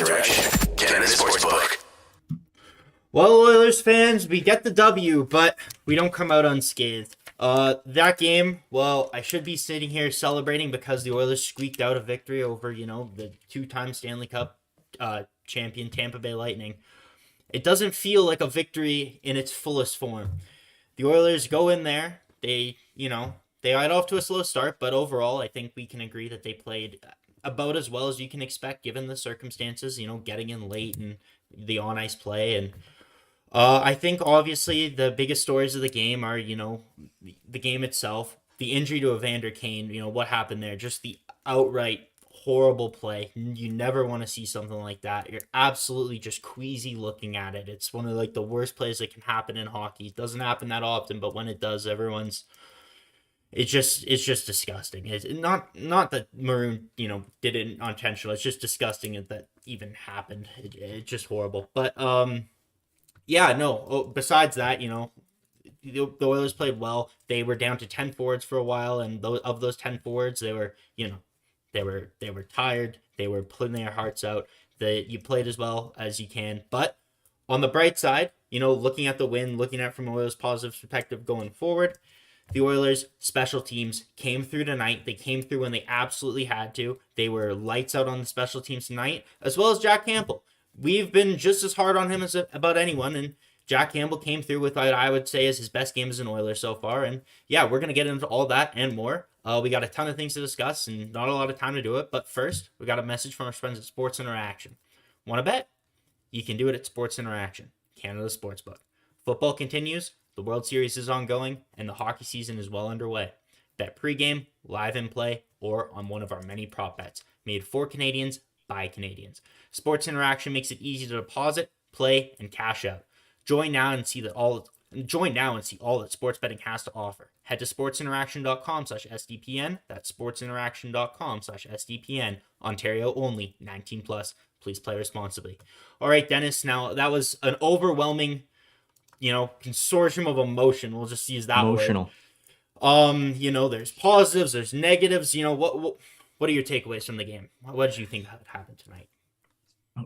Direction, Canada Sportsbook. Well, Oilers fans, we get the W, but we don't come out unscathed. That game, well, I should be sitting here celebrating because the Oilers squeaked out a victory over, the two-time Stanley Cup champion Tampa Bay Lightning. It doesn't feel like a victory in its fullest form. The Oilers go in there, they got off to a slow start, but overall, I think we can agree that they played about as well as you can expect given the circumstances, getting in late and the on-ice play. And I think obviously the biggest stories of the game are, the game itself, the injury to Evander Kane, what happened there, just the outright horrible play. You never want to see something like that. You're absolutely just queasy looking at it. It's one of the worst plays that can happen in hockey. It doesn't happen that often, but when it does, it's just disgusting. It's not that Maroon, did it unintentional. It's just disgusting that even happened. It's just horrible. But yeah, no. Besides that, the Oilers played well. They were down to 10 forwards for a while, and of those 10 forwards, they were, they were tired. They were putting their hearts out. You played as well as you can. But on the bright side, looking at the win, looking at it from an Oilers positive perspective going forward, the Oilers special teams came through tonight. They came through when they absolutely had to. They were lights out on the special teams tonight, as well as Jack Campbell. We've been just as hard on him as about anyone, and Jack Campbell came through with what I would say is his best game as an Oiler so far. And yeah, we're going to get into all that and more. We got a ton of things to discuss and not a lot of time to do it. But first, we got a message from our friends at Sports Interaction. Want to bet? You can do it at Sports Interaction, Canada Sportsbook. Football continues, the World Series is ongoing, and the hockey season is well underway. Bet pregame, live in play, or on one of our many prop bets made for Canadians by Canadians. Sports Interaction makes it easy to deposit, play, and cash out. Join now and see all that sports betting has to offer. Head to sportsinteraction.com/SDPN. That's sportsinteraction.com/SDPN. Ontario only, 19 plus. Please play responsibly. All right, Dennis. Now that was an overwhelming, consortium of emotion. We'll just use that Emotional. word. There's positives, there's negatives. What are your takeaways from the game? What did you think happened tonight?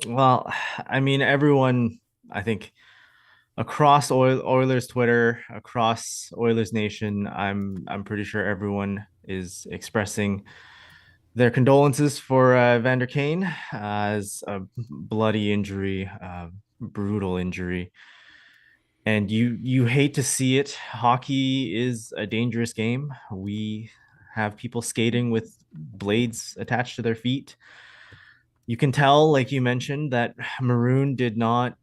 Well, I mean, everyone, I think, across Oilers Twitter, across Oilers Nation, I'm pretty sure everyone is expressing their condolences for Evander Kane as a bloody injury, brutal injury. And you hate to see it. Hockey is a dangerous game. We have people skating with blades attached to their feet. You can tell, like you mentioned, that Maroon did not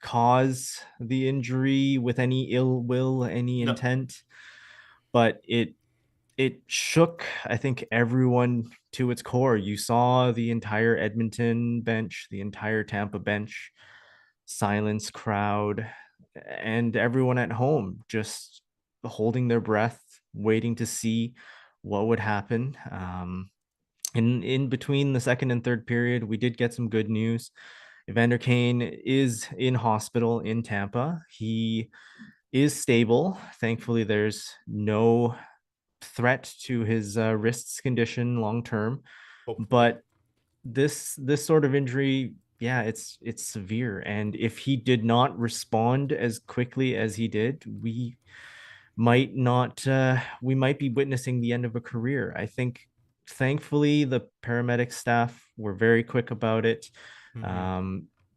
cause the injury with any ill will, any No. intent, but it shook, I think, everyone to its core. You saw the entire Edmonton bench, the entire Tampa bench, silence, crowd, and everyone at home just holding their breath, waiting to see what would happen. In between the second and third period, we did get some good news. Evander Kane is in hospital in Tampa. He is stable. Thankfully, there's no threat to his wrist's condition long term. But this sort of injury, yeah, it's severe. And if he did not respond as quickly as he did, we might not we might be witnessing the end of a career. I think thankfully the paramedic staff were very quick about it.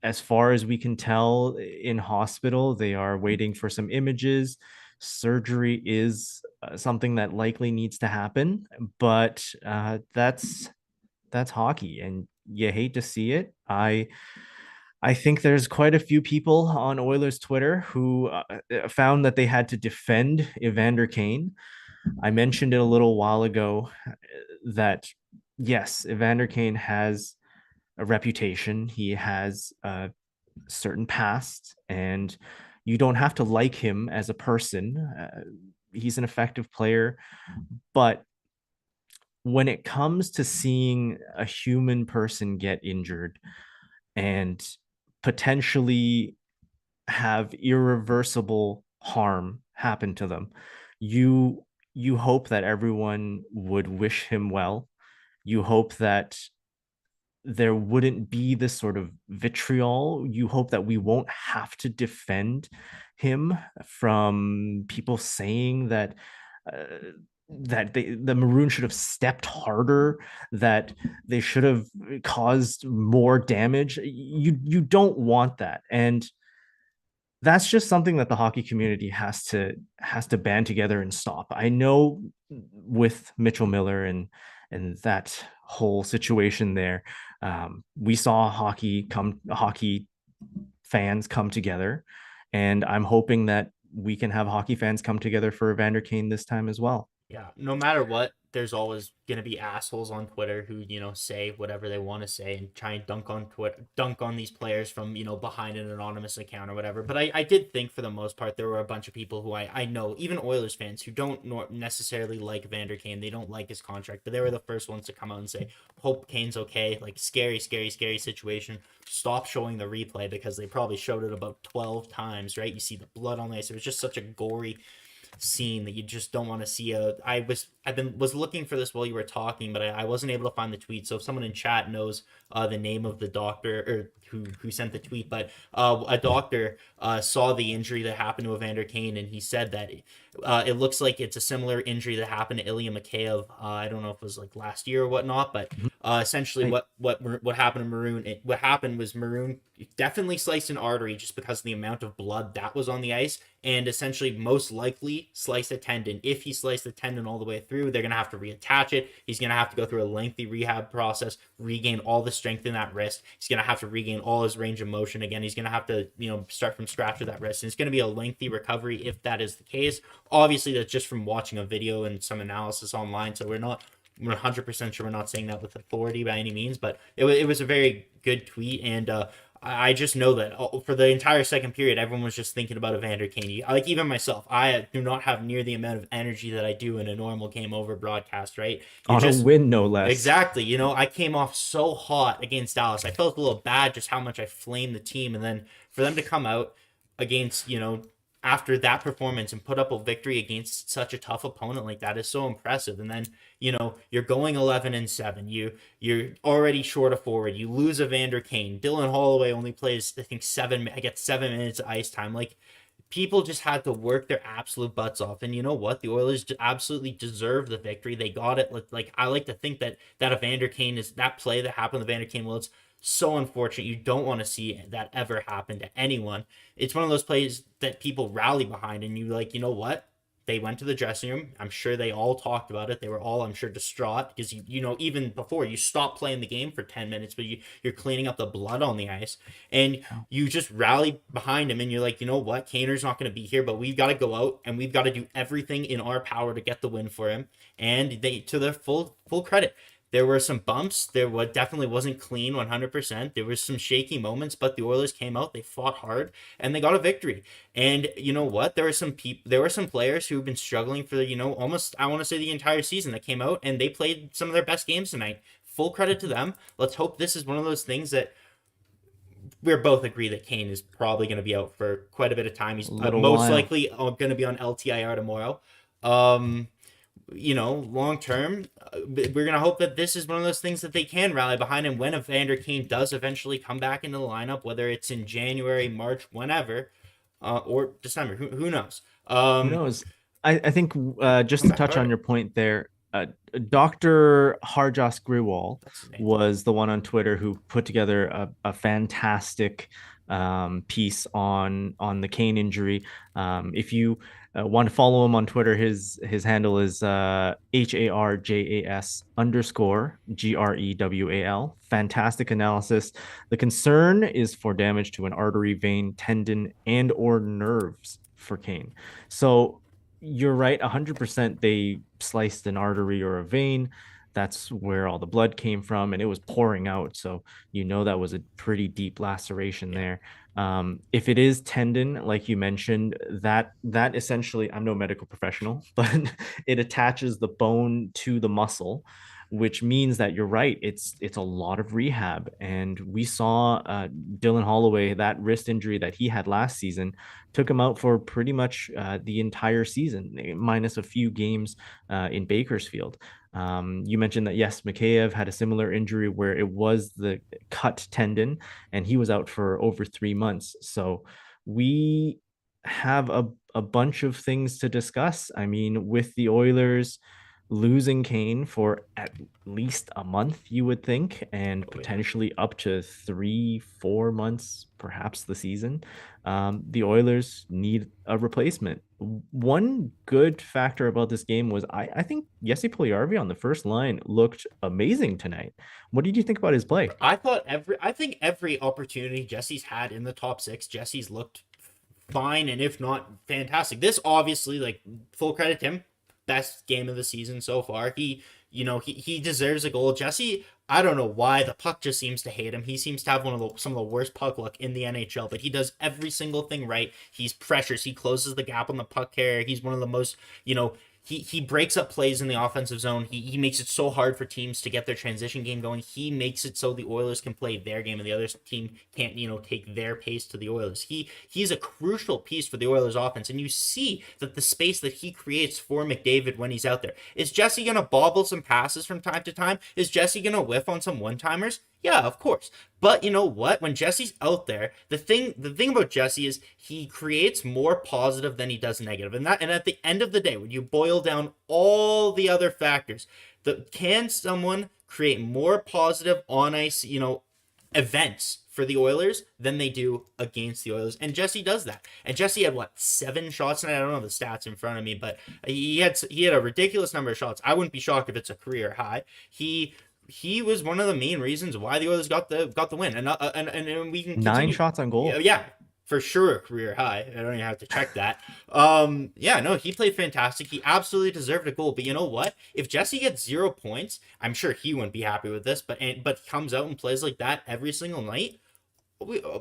As far as we can tell, in hospital, they are waiting for some images. Surgery is something that likely needs to happen, but that's hockey, and you hate to see it. I think there's quite a few people on Oilers Twitter who found that they had to defend Evander Kane. I mentioned it a little while ago that yes, Evander Kane has a reputation. He has a certain past, and you don't have to like him as a person. He's an effective player, but when it comes to seeing a human person get injured and potentially have irreversible harm happen to them, you hope that everyone would wish him well. You hope that there wouldn't be this sort of vitriol. You hope that we won't have to defend him from people saying that the Maroon should have stepped harder, that they should have caused more damage. You don't want that, and that's just something that the hockey community has to band together and stop. I know with Mitchell Miller and that whole situation there, we saw hockey fans come together, and I'm hoping that we can have hockey fans come together for Evander Kane this time as well. Yeah, no matter what, there's always gonna be assholes on Twitter who say whatever they want to say and try and dunk on these players from behind an anonymous account or whatever. But I did think for the most part there were a bunch of people who I know, even Oilers fans who don't necessarily like Vander Kane, they don't like his contract, but they were the first ones to come out and say, "Hope Kane's okay." Like scary, scary, scary situation. Stop showing the replay because they probably showed it about 12 times, right? You see the blood on the ice. It was just such a gory scene that you just don't want to see. Was looking for this while you were talking, but I wasn't able to find the tweet. So if someone in chat knows the name of the doctor or who sent the tweet, but a doctor saw the injury that happened to Evander Kane, and he said that it looks like it's a similar injury that happened to Ilya Mikheyev. I don't know if it was like last year or whatnot, but essentially what happened to Maroon? What happened was Maroon definitely sliced an artery just because of the amount of blood that was on the ice, and essentially most likely sliced a tendon. If he sliced the tendon all the way through, they're gonna have to reattach it. He's gonna have to go through a lengthy rehab process, regain all the strength in that wrist. He's gonna have to regain all his range of motion again. He's gonna have to start from scratch with that wrist, and it's gonna be a lengthy recovery if that is the case. Obviously, that's just from watching a video and some analysis online, so we're 100% sure. We're not saying that with authority by any means, but it was a very good tweet, and I just know that for the entire second period, everyone was just thinking about Evander Kane. Like even myself, I do not have near the amount of energy that I do in a normal game over broadcast, right? On a win, no less. Exactly. I came off so hot against Dallas. I felt a little bad just how much I flamed the team, and then for them to come out against after that performance and put up a victory against such a tough opponent like that is so impressive. And then you're going 11-7. You're already short of forward. You lose Evander Kane. Dylan Holloway only plays I think 7 minutes of ice time. Like people just had to work their absolute butts off. And you know what? The Oilers absolutely deserve the victory. They got it. Like I like to think that Evander Kane is that play that happened with Evander Kane. Well, it's so unfortunate. You don't want to see that ever happen to anyone. It's one of those plays that people rally behind, and you like, you know what? They went to the dressing room. I'm sure they all talked about it. They were all, I'm sure, distraught because even before you stop playing the game for 10 minutes, but you're cleaning up the blood on the ice, and you just rally behind him, and you're like, you know what? Kaner's not going to be here, but we've got to go out and we've got to do everything in our power to get the win for him. And they, to their full credit, there were some bumps. There definitely wasn't clean 100%. There was some shaky moments, but the Oilers came out. They fought hard, and they got a victory. And you know what? There were some players who've been struggling for almost, I want to say, the entire season that came out, and they played some of their best games tonight. Full credit to them. Let's hope this is one of those things that we're both agree that Kane is probably going to be out for quite a bit of time. He's most likely going to be on LTIR tomorrow. Long term, we're going to hope that this is one of those things that they can rally behind. And when Evander Kane does eventually come back into the lineup, whether it's in January, March, whenever, or December, who knows? Who knows? I think just to touch on your point there, Dr. Harjas Griwal was the one on Twitter who put together a fantastic piece on the Kane injury. If you want to follow him on Twitter, his handle is HARJAS_GREWAL. Fantastic analysis. The concern is for damage to an artery, vein, tendon, and or nerves for Kane. So you're right, 100%. They sliced an artery or a vein. That's where all the blood came from, and it was pouring out. So that was a pretty deep laceration there. If it is tendon, like you mentioned, that essentially, I'm no medical professional, but it attaches the bone to the muscle. which means that you're right. It's a lot of rehab, and we saw Dylan Holloway, that wrist injury that he had last season, took him out for pretty much the entire season, minus a few games in Bakersfield. You mentioned that, yes, Mikheyev had a similar injury where it was the cut tendon, and he was out for over 3 months. So we have a bunch of things to discuss. I mean, with the Oilers losing Kane for at least a month, you would think, and Oh yeah. potentially up to 3, 4 months, perhaps the season. The Oilers need a replacement. One good factor about this game was I think Jesse Puljujarvi on the first line looked amazing tonight. What did you think about his play? I think every opportunity Jesse's had in the top six, Jesse's looked fine, and if not fantastic. This obviously, like, full credit to him, best game of the season so far. He deserves a goal. Jesse, I don't know why the puck just seems to hate him. He seems to have some of the worst puck luck in the NHL, but he does every single thing right. He's pressures. He closes the gap on the puck carrier. He's one of the most, he breaks up plays in the offensive zone. He makes it so hard for teams to get their transition game going. He makes it so the Oilers can play their game and the other team can't, take their pace to the Oilers. He's a crucial piece for the Oilers offense, and you see that the space that he creates for McDavid when he's out there. Is Jesse going to bobble some passes from time to time? Is Jesse going to whiff on some one-timers? Yeah, of course. But you know what? When Jesse's out there, the thing about Jesse is he creates more positive than he does negative. And at the end of the day, when you boil down all the other factors, can someone create more positive on ice, events for the Oilers than they do against the Oilers? And Jesse does that. And Jesse had 7 shots tonight? I don't know the stats in front of me, but he had a ridiculous number of shots. I wouldn't be shocked if it's a career high. He was one of the main reasons why the Oilers got the win, and we can continue. 9 shots on goal. Yeah, for sure, a career high. I don't even have to check that. Yeah, no, he played fantastic. He absolutely deserved a goal. But you know what? If Jesse gets 0 points, I'm sure he wouldn't be happy with this. But comes out and plays like that every single night,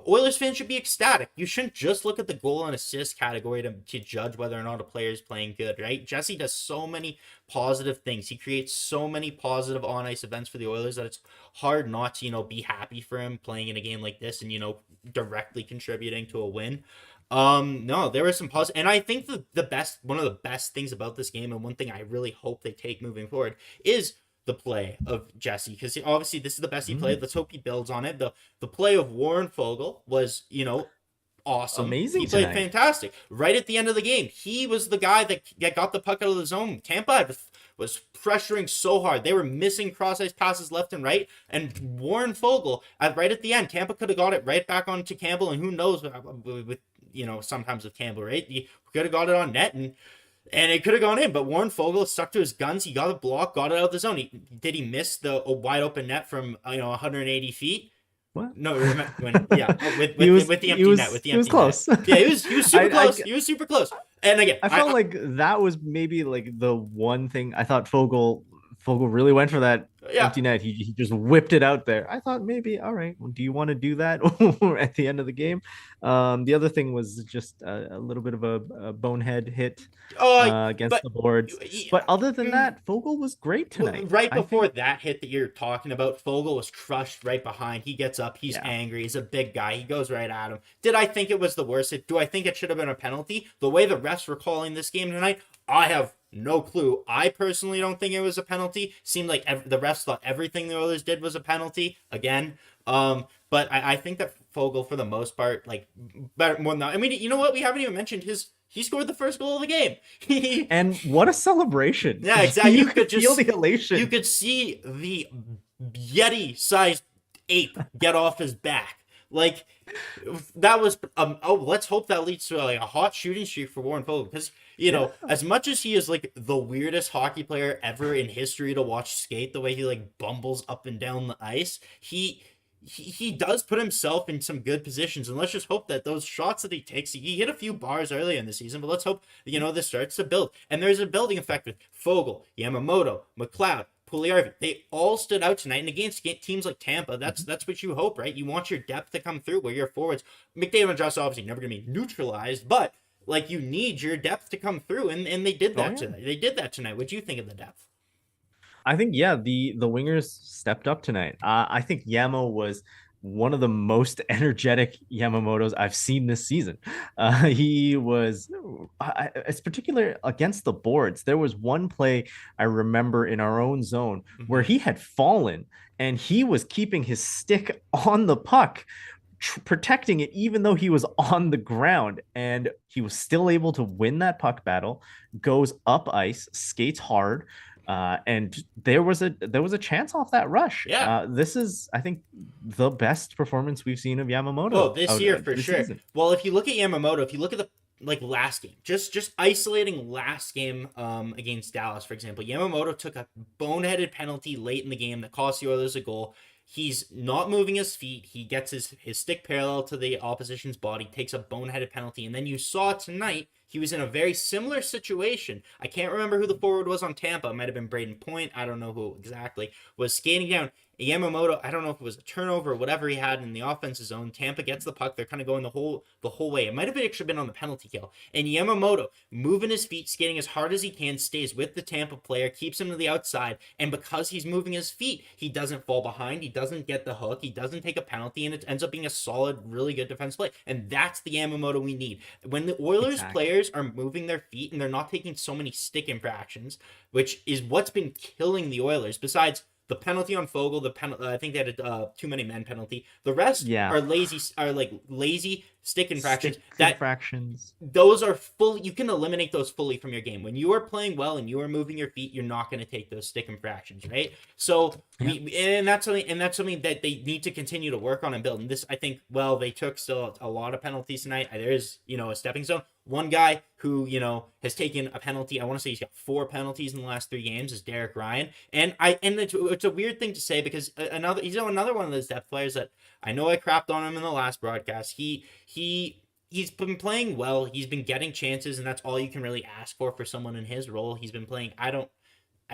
Oilers fans should be ecstatic. You shouldn't just look at the goal and assist category to judge whether or not a player is playing good, right? Jesse does so many positive things. He creates so many positive on-ice events for the Oilers that it's hard not to, be happy for him playing in a game like this and, directly contributing to a win. No, there was some positive, and I think one of the best things about this game, and one thing I really hope they take moving forward, is the play of Jesse, because obviously this is the best he played. Let's hope he builds on it. The play of Warren Foegele was, awesome. Amazing. He played tonight. Fantastic. Right at the end of the game, he was the guy that got the puck out of the zone. Tampa was pressuring so hard. They were missing cross-ice passes left and right, and Warren Foegele, right at the end, Tampa could have got it right back onto Campbell, and who knows with sometimes with Campbell, right? You could have got it on net, and it could have gone in, but Warren Foegele stuck to his guns. He got a block, got it out of the zone. Did he miss the wide open net from 180 feet? What? No, with the empty net. He was close. Yeah, he was super close. He was super close. And again, I felt like that was maybe like the one thing I thought Foegele really went for that empty net. He just whipped it out there. I thought maybe, all right, well, do you want to do that at the end of the game? The other thing was just a little bit of a bonehead hit against the boards. But other than that, Foegele was great tonight. Right before that hit that you're talking about, Foegele was crushed right behind. He gets up. He's angry. He's a big guy. He goes right at him. Did I think it was the worst? Do I think it should have been a penalty? The way the refs were calling this game tonight, I have no clue. I personally don't think it was a penalty. Seemed like the refs thought everything the Oilers did was a penalty again. But I think that Foegele, for the most part, better more than that. I mean, you know what? We haven't even mentioned he scored the first goal of the game. And what a celebration. Yeah, exactly. You could feel the elation. You could see the Yeti-sized ape get off his back. That was let's hope that leads to a hot shooting streak for Warren Foegele, because as much as he is the weirdest hockey player ever in history to watch skate, the way he bumbles up and down the ice, he does put himself in some good positions, and let's just hope that those shots that he takes, he hit a few bars earlier in the season, but let's hope this starts to build, and there's a building effect with Foegele, Yamamoto, McLeod, Puljujarvi. They all stood out tonight, and against teams like Tampa, that's what you hope, right? You want your depth to come through, where your forwards, McDavid and Josh, obviously never going to be neutralized, but you need your depth to come through, and they did that tonight. They did that tonight. What do you think of the depth? I think the wingers stepped up tonight. I think Yamo was one of the most energetic Yamamotos I've seen this season. He was, it's particular against the boards. There was one play I remember in our own zone where Mm-hmm. he had fallen and he was keeping his stick on the puck, protecting it even though he was on the ground, and he was still able to win that puck battle, goes up ice, skates hard, and there was a chance off that rush. Yeah. This is, I think, the best performance we've seen of Oh, Yamamoto this year for this sure. season. Well, if you look at Yamamoto, if you look at the like last game, just isolating last game against Dallas, for example, Yamamoto took a boneheaded penalty late in the game that cost the Oilers a goal. He's not moving his feet. He gets his stick parallel to the opposition's body, takes a boneheaded penalty, and then you saw tonight he was in a very similar situation. I can't remember who the forward was on Tampa. It might have been Braden Point. I don't know who exactly was skating down. Yamamoto, I don't know if it was a turnover or whatever he had in the offensive zone. Tampa gets the puck. They're kind of going the whole way. It might have actually been on the penalty kill. And Yamamoto, moving his feet, skating as hard as he can, stays with the Tampa player, keeps him to the outside. And because he's moving his feet, he doesn't fall behind. He doesn't get the hook. He doesn't take a penalty. And it ends up being a solid, really good defense play. And that's the Yamamoto we need. When the Oilers players are moving their feet and they're not taking so many stick infractions, which is what's been killing the Oilers, besides the penalty on Fogle, I think they had a too many men penalty. The rest are lazy stick infractions. Those are full. You can eliminate those fully from your game. When you are playing well and you are moving your feet, you're not going to take those stick infractions, right? So that's something that they need to continue to work on and build. And this, I think, well, they took still a lot of penalties tonight. There is, a stepping stone. One guy who, has taken a penalty, I want to say he's got 4 penalties in the last 3 games, is Derek Ryan. And it's a weird thing to say because he's another one of those depth players that I know I crapped on him in the last broadcast. He's been playing well. He's been getting chances, and that's all you can really ask for someone in his role. He's been playing, I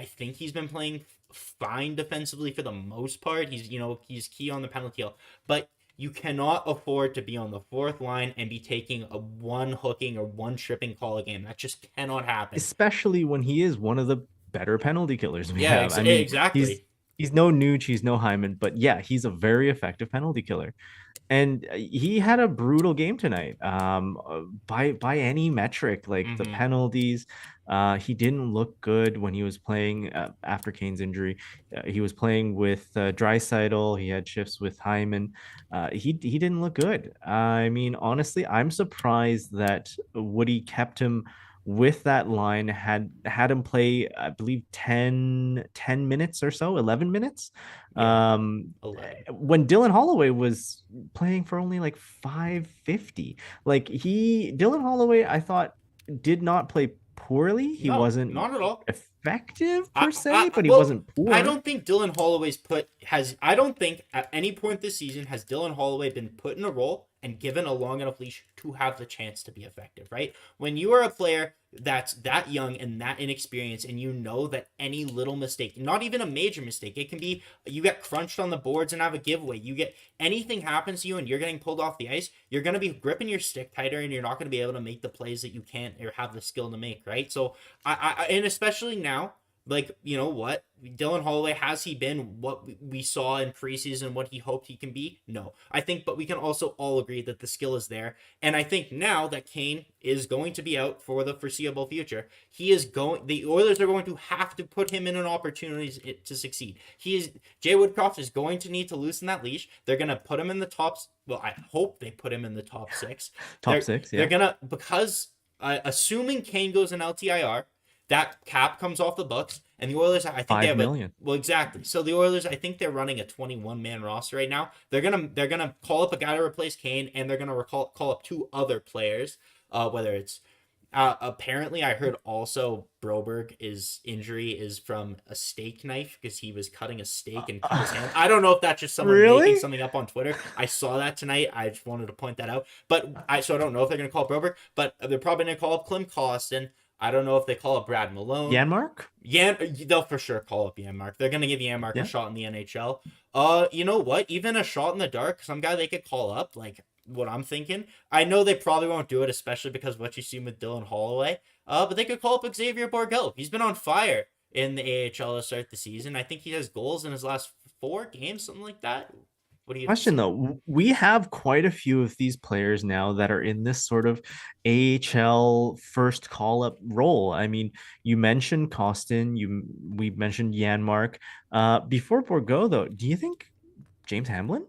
think he's been playing fine defensively for the most part. He's key on the penalty kill, but you cannot afford to be on the 4th line and be taking a one hooking or one tripping call a game. That just cannot happen. Especially when he is one of the better penalty killers we have. Exactly. He's no Nuge, he's no Hyman, but yeah, he's a very effective penalty killer. And he had a brutal game tonight. By any metric, like the penalties, he didn't look good when he was playing after Kane's injury. He was playing with Draisaitl. He had shifts with Hyman. He didn't look good. I mean, honestly, I'm surprised that Woody kept him with that line, had him play, I believe 10 minutes or so, 11 minutes. 11. When Dylan Holloway was playing for only like 550, like Dylan Holloway, I thought, did not play poorly. He wasn't not at all effective per se, but he wasn't poor. I don't think Dylan Holloway's I don't think at any point this season has Dylan Holloway been put in a role and given a long enough leash to have the chance to be effective, right? When you are a player that's that young and that inexperienced, and you know that any little mistake, not even a major mistake, it can be you get crunched on the boards and have a giveaway. Anything happens to you and you're getting pulled off the ice, you're going to be gripping your stick tighter and you're not going to be able to make the plays that you can't or have the skill to make, right? So, and especially now, like, you know what? Dylan Holloway, has he been what we saw in preseason, what he hoped he can be? No. I think, but we can also all agree that the skill is there. And I think now that Kane is going to be out for the foreseeable future, the Oilers are going to have to put him in an opportunity to succeed. Jay Woodcroft is going to need to loosen that leash. They're going to put him in the tops. Well, I hope they put him in the top 6. Top 6, yeah. They're going to, because assuming Kane goes in LTIR, that cap comes off the books, and the Oilers, I think they have $5 million. Well, exactly. So the Oilers, I think they're running a 21-man roster right now. They're gonna call up a guy to replace Kane, and they're gonna call up 2 other players. Whether it's apparently, I heard also Broberg's injury is from a steak knife because he was cutting a steak and cut his hand. I don't know if that's just someone making something up on Twitter. I saw that tonight. I just wanted to point that out. But I don't know if they're gonna call Broberg, but they're probably gonna call up Klim Kostin. I don't know if they call up Brad Malone. Janmark? They'll for sure call up Janmark. They're going to give Janmark a shot in the NHL. You know what? Even a shot in the dark, some guy they could call up, like what I'm thinking. I know they probably won't do it, especially because of what you've seen with Dylan Holloway. But they could call up Xavier Bourgault. He's been on fire in the AHL to start the season. I think he has goals in his last 4 games, something like that. What do you Question say? though, we have quite a few of these players now that are in this sort of AHL first call up role. I mean, you mentioned Costin, we mentioned Yanmark. Before Borgo though, do you think James Hamblin?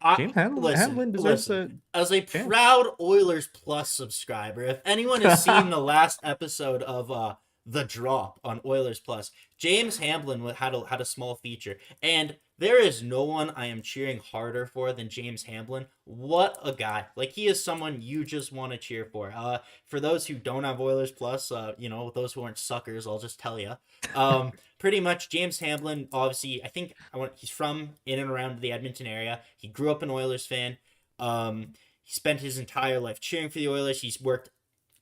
I listen, Hamblin deserves listen. a As a chance. proud Oilers Plus subscriber, if anyone has seen the last episode of The Drop on Oilers Plus, James Hamblin had a small feature, and there is no one I am cheering harder for than James Hamblin. What a guy! Like, he is someone you just want to cheer for. For those who don't have Oilers Plus, those who aren't suckers, I'll just tell you. Pretty much James Hamblin, obviously, he's from in and around the Edmonton area. He grew up an Oilers fan. He spent his entire life cheering for the Oilers. He's worked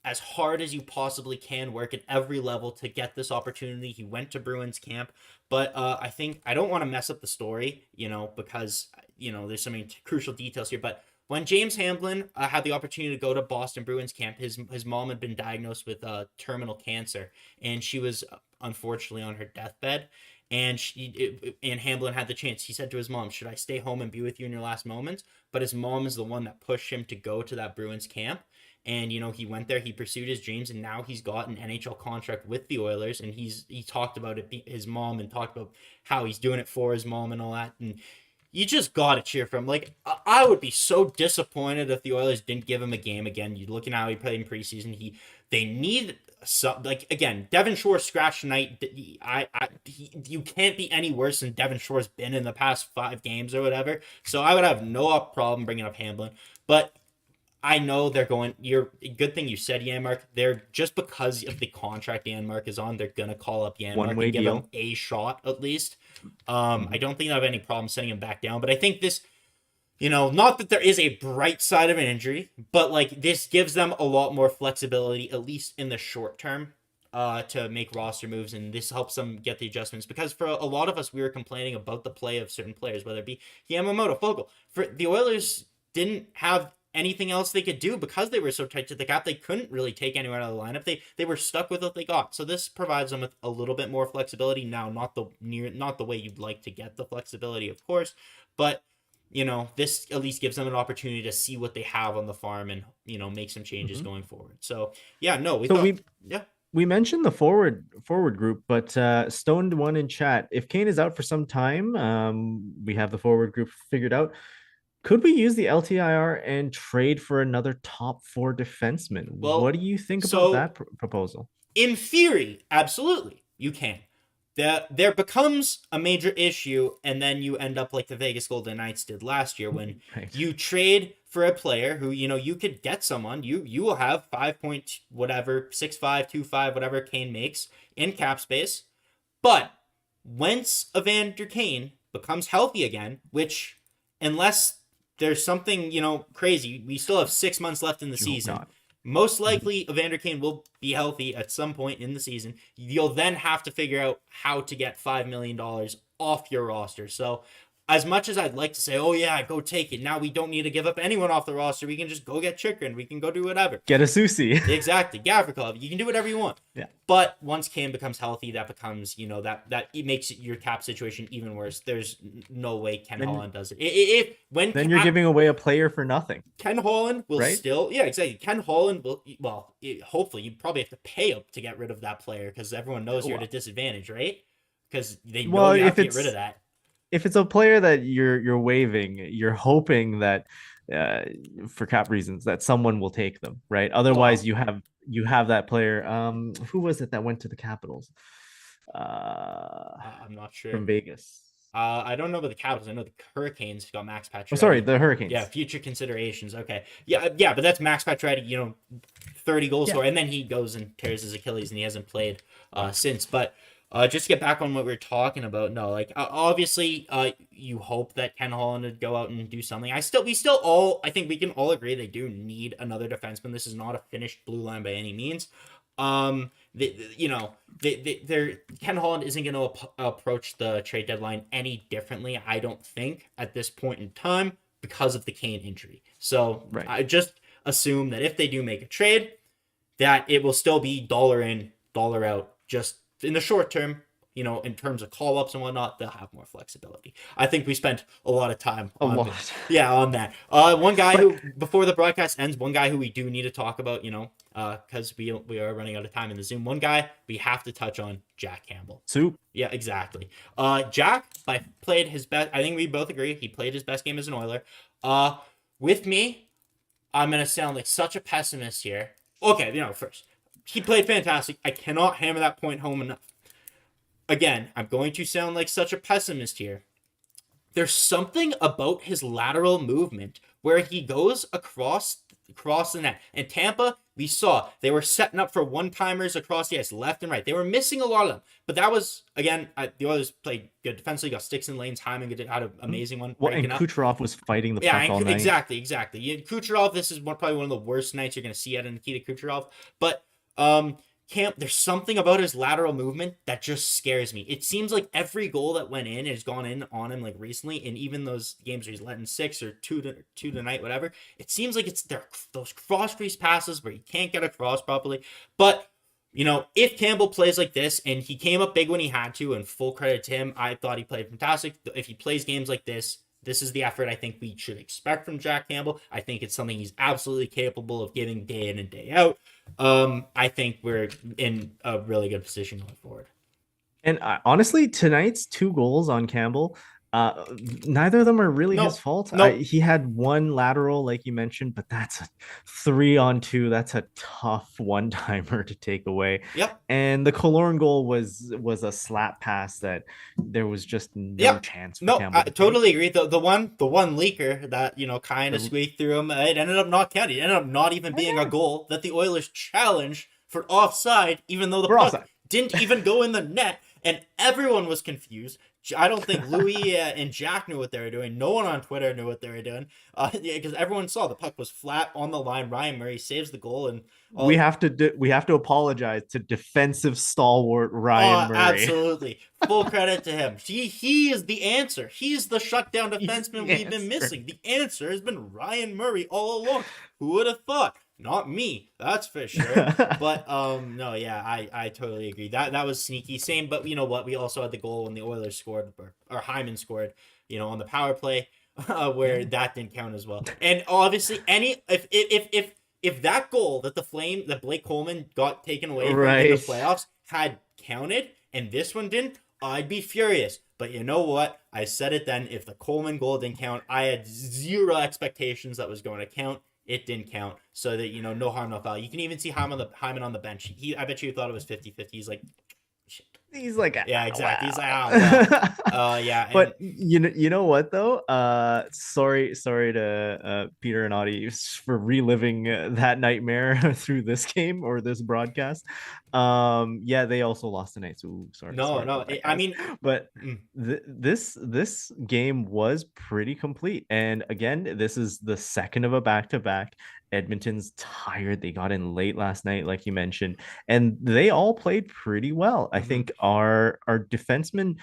as hard as you possibly can, work at every level to get this opportunity. He went to Bruins camp, but I think I don't want to mess up the story, because there's so many crucial details here. But when James Hamblin had the opportunity to go to Boston Bruins camp, his mom had been diagnosed with terminal cancer, and she was unfortunately on her deathbed. And Hamblin had the chance. He said to his mom, "Should I stay home and be with you in your last moments?" But his mom is the one that pushed him to go to that Bruins camp. And he went there, he pursued his dreams, and now he's got an NHL contract with the Oilers. And he talked about it, his mom, and talked about how he's doing it for his mom and all that. And you just gotta cheer for him. Like, I would be so disappointed if the Oilers didn't give him a game again. You're looking at how he played in preseason. They need some, like, again, Devon Shore scratch tonight. You can't be any worse than Devon Shore's been in the past 5 games or whatever. So I would have no problem bringing up Hamblin, but I know they're going. Good thing you said Yanmark. They're just because of the contract Yanmark is on, they're gonna call up Yanmark and give him a shot at least. I don't think I have any problem sending him back down, but I think this, not that there is a bright side of an injury, but like this gives them a lot more flexibility, at least in the short term, to make roster moves, and this helps them get the adjustments. Because for a lot of us, we were complaining about the play of certain players, whether it be Yamamoto, Fogle. For the Oilers, didn't have anything else they could do because they were so tight to the cap. They couldn't really take anyone out of the lineup. They were stuck with what they got. So this provides them with a little bit more flexibility. Now, not the way you'd like to get the flexibility, of course, but this at least gives them an opportunity to see what they have on the farm and make some changes going forward. So yeah, no, we mentioned the forward group, but Stoned one in chat. If Kane is out for some time, we have the forward group figured out. Could we use the LTIR and trade for another top 4 defenseman? Well, what do you think about that proposal? In theory, absolutely, you can. There becomes a major issue, and then you end up like the Vegas Golden Knights did last year when you trade for a player who, you could get someone. You will have 5 point whatever, 6'5", 2'5", whatever Kane makes in cap space. But once Evander Kane becomes healthy again, which unless there's something, crazy, we still have 6 months left in the season. Most likely, Evander Kane will be healthy at some point in the season. You'll then have to figure out how to get $5 million off your roster. So as much as I'd like to say, oh yeah, go take it. Now we don't need to give up anyone off the roster. We can just go get Chikrin. We can go do whatever. Get a Susie. Exactly. Gavrikov. You can do whatever you want. Yeah. But once Kane becomes healthy, that becomes, that it makes your cap situation even worse. There's no way Ken Holland does it. Then you're giving away a player for nothing. Ken Holland will still, yeah, exactly. Ken Holland will, hopefully you probably have to pay up to get rid of that player because everyone knows you're at a disadvantage, right? Because they know you have to get rid of that. If it's a player that you're waiving, you're hoping that for cap reasons that someone will take them, right? Otherwise, you have that player. Who was it that went to the Capitals? I'm not sure. From Vegas. I don't know about the Capitals. I know the Hurricanes got Max Pacioretty. Oh, sorry, the Hurricanes. Yeah, future considerations. Okay. Yeah, but that's Max Pacioretty, 30 goal scorer, and then he goes and tears his Achilles, and he hasn't played since. But just to get back on what we were talking about, no, like obviously, you hope that Ken Holland would go out and do something. I think we can all agree they do need another defenseman. This is not a finished blue line by any means. Ken Holland isn't going to approach the trade deadline any differently, I don't think, at this point in time because of the Kane injury. So I just assume that if they do make a trade, that it will still be dollar in, dollar out, just in the short term in terms of call ups and whatnot, they'll have more flexibility. I think we spent a lot of time A on lot. on that. One guy But who, before the broadcast ends, one guy who we do need to talk about, because we are running out of time in the Zoom. One guy we have to touch on, Jack Campbell. Soup. Yeah, exactly. Jack played his best. I think we both agree he played his best game as an Oiler. With me, I'm gonna sound like such a pessimist here. Okay, first, he played fantastic. I cannot hammer that point home enough. Again, I'm going to sound like such a pessimist here. There's something about his lateral movement where he goes across the net. And Tampa, we saw they were setting up for one-timers across the ice, left and right. They were missing a lot of them. But that was, again, the Oilers played good defensively, got sticks in lanes. Hyman had an amazing one. Well, and Kucherov was fighting the puck all night. Exactly. Kucherov, this is probably one of the worst nights you're going to see out of Nikita Kucherov. But there's something about his lateral movement that just scares me. It seems like every goal that went in has gone in on him, like recently, and even those games where he's letting 6 or 2 tonight, whatever. It seems like it's those cross crease passes where he can't get across properly. But if Campbell plays like this, and he came up big when he had to, and full credit to him, I thought he played fantastic. If he plays games like this is the effort I think we should expect from Jack Campbell. I think it's something he's absolutely capable of giving day in and day out. I think we're in a really good position going forward. And honestly, tonight's 2 goals on Campbell, neither of them are really his fault. He had one lateral, like you mentioned, but that's a 3-on-2. That's a tough one-timer to take away. Yep. And the Killorn goal was a slap pass that there was just no chance for Campbell. I totally agree. The one leaker that kind of squeaked through him, it ended up not counting. It ended up not even being a goal that the Oilers challenged for offside, even though the puck didn't even go in the net, and everyone was confused. I don't think Louis and Jack knew what they were doing. No one on Twitter knew what they were doing. Because everyone saw the puck was flat on the line. Ryan Murray saves the goal, and we have to apologize to defensive stalwart Ryan Murray. Absolutely, full credit to him. He is the answer. He's the shutdown defenseman we've been missing. The answer has been Ryan Murray all along. Who would have thought? Not me, that's for sure. But no, yeah, I totally agree. That was sneaky. Same, but you know what? We also had the goal when the Oilers scored, or Hyman scored, on the power play, where that didn't count as well. And obviously, if that goal that Blake Coleman got taken away from in the playoffs had counted, and this one didn't, I'd be furious. But you know what? I said it then. If the Coleman goal didn't count, I had zero expectations that was going to count. It didn't count, so that, no harm, no foul. You can even see Hyman on the bench. I bet you thought it was 50-50. He's like, shit. He's like, yeah, exactly. Wow. He's like, oh, wow. Yeah. But you know what though? Sorry to Peter and Audie for reliving that nightmare through this game or this broadcast. Yeah, they also lost tonight. So sorry. No. But this game was pretty complete. And again, this is the second of a back-to-back. Edmonton's tired. They got in late last night, like you mentioned, and they all played pretty well. I think our defensemen,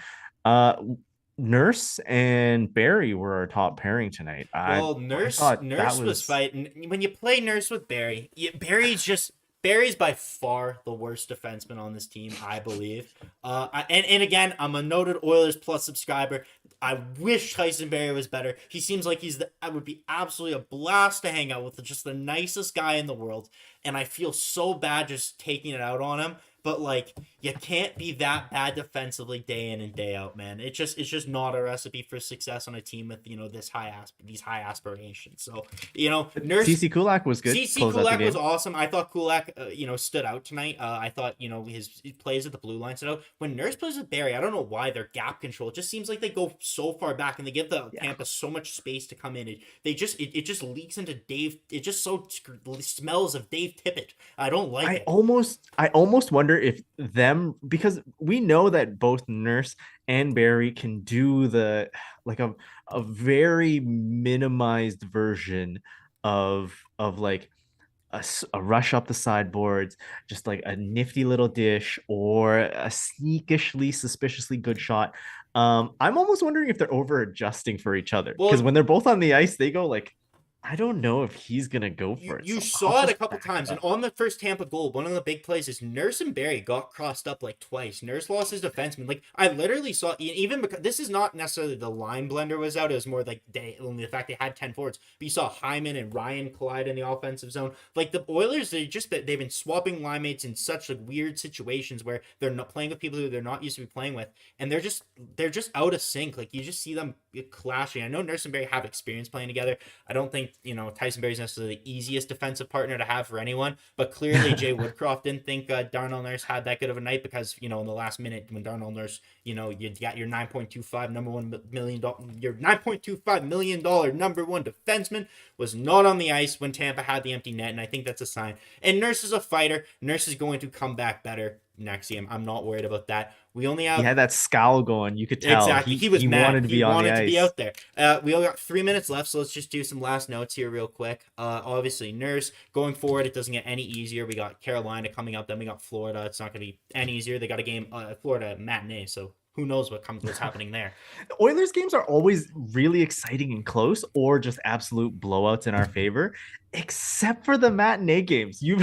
Nurse and Barry, were our top pairing tonight. Well, Nurse was fighting. When you play Nurse with Barry, Barry's by far the worst defenseman on this team, I believe. And again, I'm a noted Oilers Plus subscriber. I wish Tyson Barrie was better. He seems like I would be absolutely a blast to hang out with, just the nicest guy in the world. And I feel so bad just taking it out on him. But you can't be that bad defensively day in and day out, man. It's just not a recipe for success on a team with these high aspirations. So Nurse CC Kulak was good. CC Kulak was awesome. I thought Kulak stood out tonight. I thought his plays at the blue line stood out. When Nurse plays with Barry, I don't know why their gap control. It just seems like they go so far back and they give the Tampa so much space to come in. It just leaks into Dave. It just so smells of Dave Tippett. I don't like it. I almost wonder if them, because we know that both Nurse and Barry can do a very minimized version of like a rush up the sideboards, just like a nifty little dish or a sneakishly suspiciously good shot. I'm almost wondering if they're over adjusting for each other, because when they're both on the ice, they go like I don't know if he's gonna go for it. You So I'll saw it a just couple back times, and up. on the first Tampa goal, one of the big plays is Nurse and Barry got crossed up like twice. Nurse lost his defenseman. Like I literally saw, even because this is not necessarily the line blender was out. It was more like only the fact they had 10 forwards. But you saw Hyman and Ryan collide in the offensive zone. Like the Oilers, they've been swapping line mates in such like weird situations where they're not playing with people who they're not used to be playing with, and they're just out of sync. Like you just see them clashing. I know Nurse and Barry have experience playing together. I don't think Tyson Barry's necessarily the easiest defensive partner to have for anyone, but clearly Jay Woodcroft didn't think Darnell Nurse had that good of a night because in the last minute when Darnell Nurse, you got your $9.25 million number one defenseman was not on the ice when Tampa had the empty net, and I think that's a sign. And Nurse is a fighter. Nurse is going to come back better next game. I'm not worried about that. We only have He had that scowl going. You could tell. exactly. He was he mad. wanted to be on the ice. Be out there. We only got 3 minutes left, so let's just do some last notes here real quick. Obviously, Nurse going forward, it doesn't get any easier. We got Carolina coming up, then we got Florida. It's not going to be any easier. They got a game, Florida matinee, so who knows what's happening there. The Oilers games are always really exciting and close, or just absolute blowouts in our favor, except for the matinee games. You've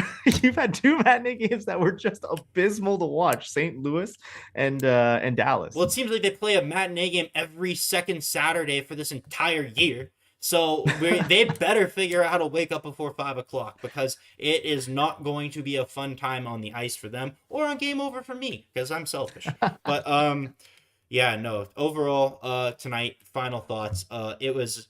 had 2 matinee games that were just abysmal to watch: St. Louis and Dallas. Well, it seems like they play a matinee game every second Saturday for this entire year. So they better figure out how to wake up before 5 o'clock, because it is not going to be a fun time on the ice for them or on Game Over for me, because I'm selfish. But yeah, no. Overall, tonight, final thoughts. It was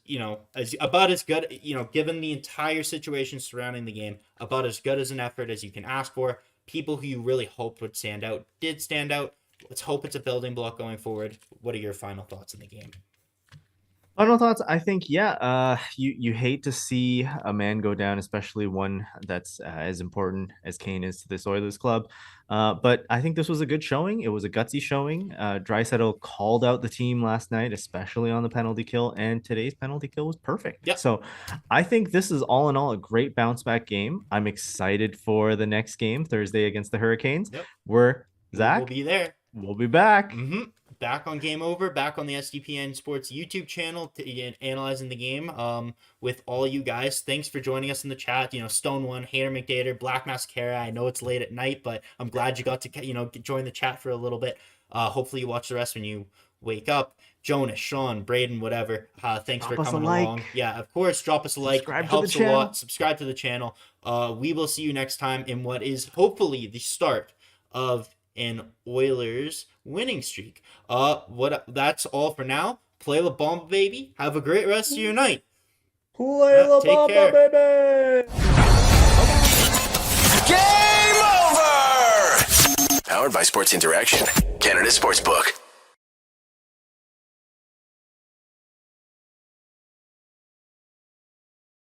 about as good, given the entire situation surrounding the game, about as good as an effort as you can ask for. People who you really hoped would stand out did stand out. Let's hope it's a building block going forward. What are your final thoughts in the game? Final thoughts. I think, you hate to see a man go down, especially one that's as important as Kane is to this Oilers club. But I think this was a good showing. It was a gutsy showing. Draisaitl called out the team last night, especially on the penalty kill, and today's penalty kill was perfect. Yep. So I think this is all in all a great bounce back game. I'm excited for the next game Thursday against the Hurricanes. Yep. Where Zach, We'll be there. We'll be back. Mm-hmm. Back on Game Over, back on the SDPN Sports YouTube channel, analyzing the game with all you guys. Thanks for joining us in the chat. Stone One, Hater McDater, Black Mascara. I know it's late at night, but I'm glad you got to join the chat for a little bit. Hopefully you watch the rest when you wake up. Jonas, Sean, Braden, whatever. Thanks for coming along. Yeah, of course, drop us a like. It helps a lot. Subscribe to the channel. We will see you next time in what is hopefully the start of an Oilers winning streak. That's all for now. Play La Bomba, baby. Have a great rest of your night. Play La Bomba, baby. Game over. Powered by Sports Interaction, Canada Sportsbook.